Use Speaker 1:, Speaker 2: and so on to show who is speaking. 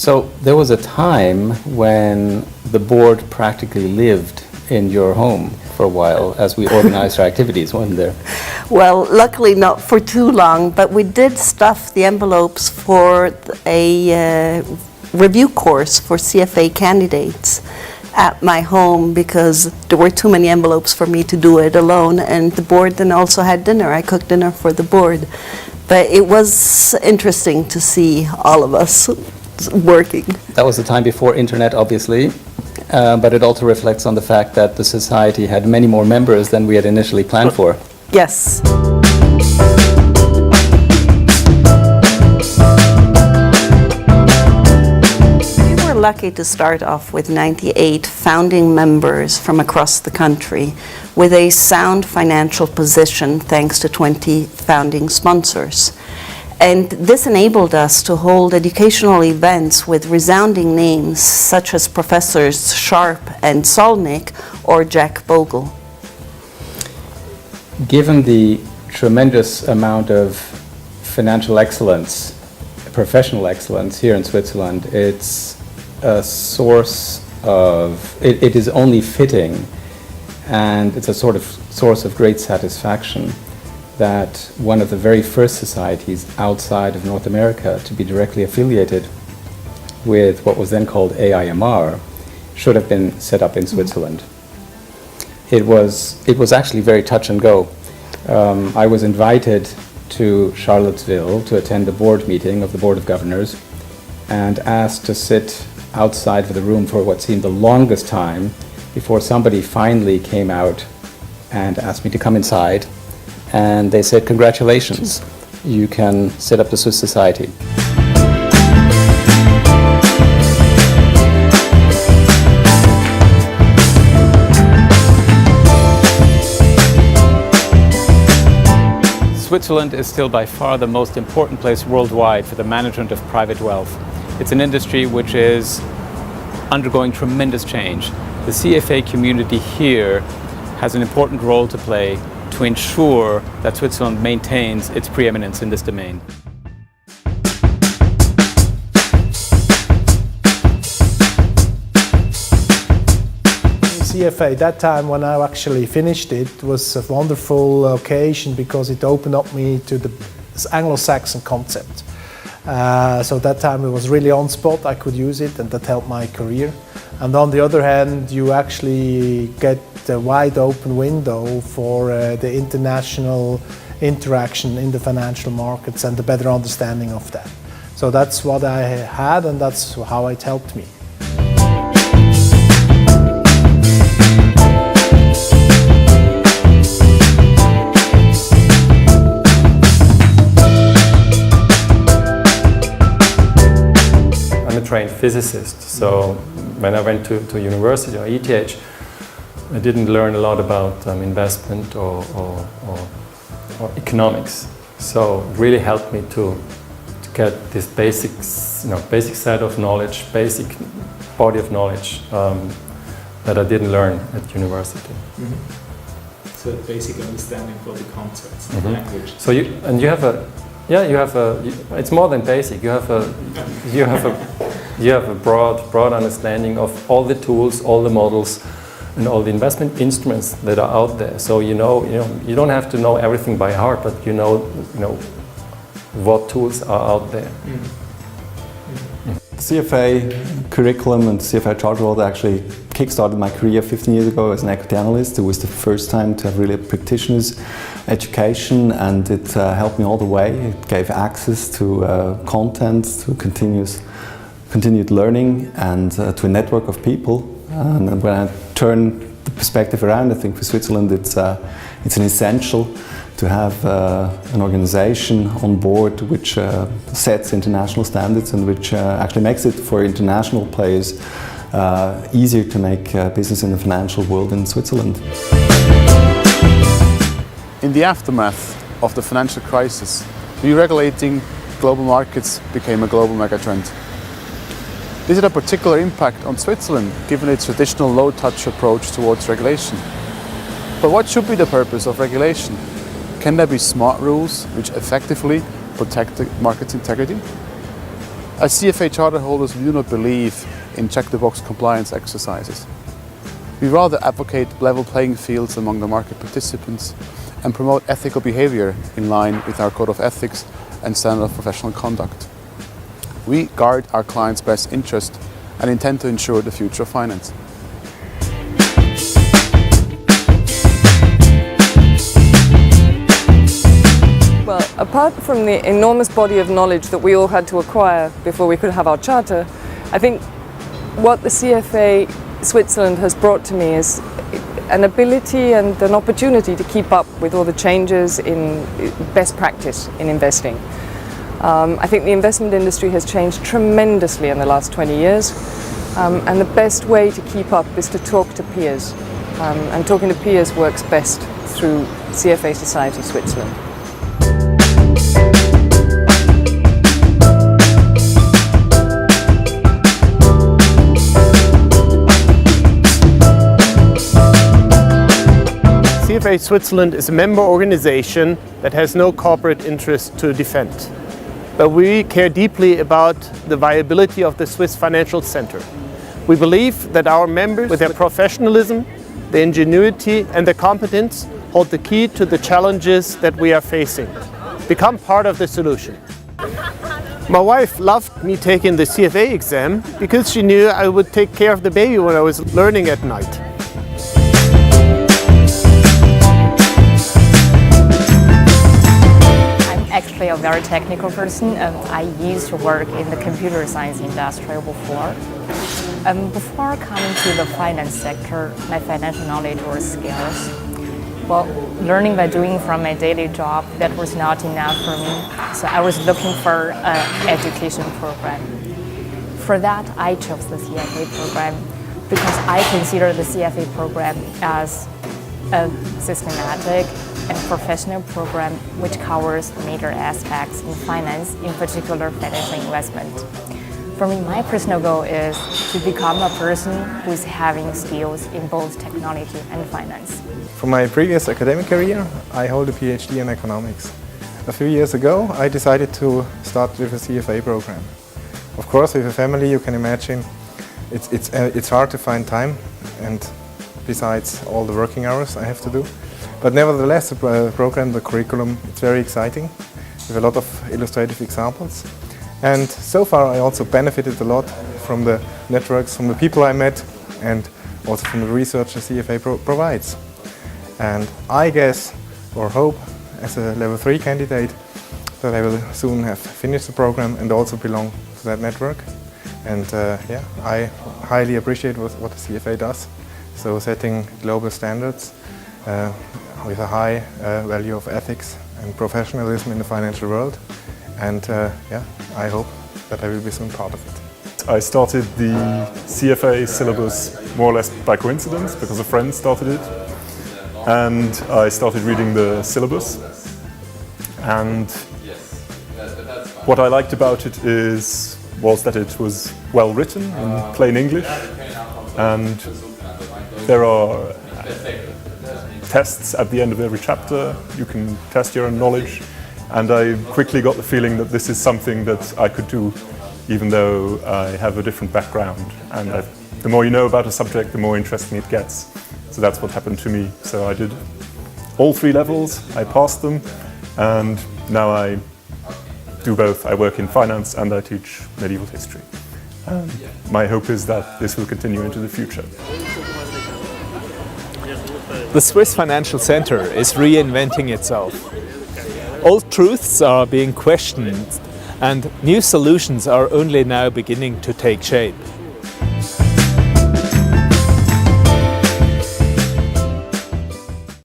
Speaker 1: So there was a time when the board practically lived in your home for a while as we organized our activities, wasn't there?
Speaker 2: Well, luckily not for too long, but we did stuff the envelopes for a review course for CFA candidates at my home because there were too many envelopes for me to do it alone, and the board then also had dinner. I cooked dinner for the board. But it was interesting to see all of us working.
Speaker 1: That was the time before internet, obviously, but it also reflects on the fact that the society had many more members than we had initially planned for.
Speaker 2: Yes. We were lucky to start off with 98 founding members from across the country with a sound financial position thanks to 20 founding sponsors. And this enabled us to hold educational events with resounding names such as Professors Sharp and Solnick or Jack Bogle.
Speaker 1: Given the tremendous amount of financial excellence, professional excellence here in Switzerland, it's a source of, it is only fitting, and it's a sort of source of great satisfaction that one of the very first societies outside of North America to be directly affiliated with what was then called AIMR should have been set up in Switzerland. It was actually very touch and go. I was invited to Charlottesville to attend the board meeting of the Board of Governors and asked to sit outside of the room for what seemed the longest time before somebody finally came out and asked me to come inside, and they said, "Congratulations, you can set up the Swiss Society." Switzerland is still by far the most important place worldwide for the management of private wealth. It's an industry which is undergoing tremendous change. The CFA community here has an important role to play to ensure that Switzerland maintains its preeminence in this domain.
Speaker 3: CFA, that time when I actually finished it, was a wonderful occasion because it opened up me to the Anglo-Saxon concept. So that time it was really on spot, I could use it, and that helped my career. And on the other hand, you actually get a wide open window for the international interaction in the financial markets and the better understanding of that. So that's what I had, and that's how it helped me.
Speaker 4: Trained physicist, so when I went to university or ETH, I didn't learn a lot about investment or economics. So it really helped me to get this basic set of knowledge, basic body of knowledge that I didn't learn at university.
Speaker 5: Mm-hmm. So basic understanding for the concepts and language.
Speaker 4: So it's more than basic. You have a broad understanding of all the tools, all the models, and all the investment instruments that are out there. So you don't have to know everything by heart, but you know what tools are out there.
Speaker 6: The CFA curriculum and CFA charter role actually kick-started my career 15 years ago as an equity analyst. It was the first time to have really a practitioner's education, and it helped me all the way. It gave access to content, to continued learning, and to a network of people. And when I turn the perspective around, I think for Switzerland it's an essential to have an organization on board which sets international standards and which actually makes it for international players easier to make business in the financial world in Switzerland.
Speaker 7: In the aftermath of the financial crisis, deregulating global markets became a global megatrend. This had a particular impact on Switzerland, given its traditional low-touch approach towards regulation. But what should be the purpose of regulation? Can there be smart rules which effectively protect the market's integrity? As CFA charter holders, we do not believe in check-the-box compliance exercises. We rather advocate level playing fields among the market participants and promote ethical behavior in line with our code of ethics and standard of professional conduct. We guard our clients' best interest and intend to ensure the future of finance.
Speaker 8: Well, apart from the enormous body of knowledge that we all had to acquire before we could have our charter, I think what the CFA Switzerland has brought to me is an ability and an opportunity to keep up with all the changes in best practice in investing. I think the investment industry has changed tremendously in the last 20 years, and the best way to keep up is to talk to peers. And talking to peers works best through CFA Society Switzerland.
Speaker 9: CFA Switzerland is a member organization that has no corporate interest to defend. But we care deeply about the viability of the Swiss Financial Center. We believe that our members, with their professionalism, their ingenuity and their competence, hold the key to the challenges that we are facing. Become part of the solution. My wife loved me taking the CFA exam because she knew I would take care of the baby when I was learning at night.
Speaker 10: Actually a very technical person. I used to work in the computer science industry before. Before coming to the finance sector, my financial knowledge was scarce. Well, learning by doing from my daily job, that was not enough for me. So I was looking for an education program. For that, I chose the CFA program because I consider the CFA program as a systematic and professional program which covers major aspects in finance, in particular financial investment. For me, my personal goal is to become a person who is having skills in both technology and finance.
Speaker 11: For my previous academic career, I hold a PhD in economics. A few years ago, I decided to start with a CFA program. Of course, with a family, you can imagine it's hard to find time, and besides all the working hours I have to do. But nevertheless, the program, the curriculum, it's very exciting, with a lot of illustrative examples. And so far I also benefited a lot from the networks, from the people I met, and also from the research the CFA provides. And I guess, or hope, as a level 3 candidate, that I will soon have finished the program and also belong to that network. And yeah, I highly appreciate what the CFA does. So setting global standards with a high value of ethics and professionalism in the financial world. And yeah, I hope that I will be soon part of it.
Speaker 12: I started the CFA syllabus more or less by coincidence because a friend started it. And I started reading the syllabus. And what I liked about it was that it was well written in plain English. And there are tests at the end of every chapter. You can test your own knowledge. And I quickly got the feeling that this is something that I could do even though I have a different background. And the more you know about a subject, the more interesting it gets. So that's what happened to me. So I did all 3 levels, I passed them, and now I do both. I work in finance and I teach medieval history. My hope is that this will continue into the future.
Speaker 5: The Swiss Financial Center is reinventing itself. Old truths are being questioned and new solutions are only now beginning to take shape.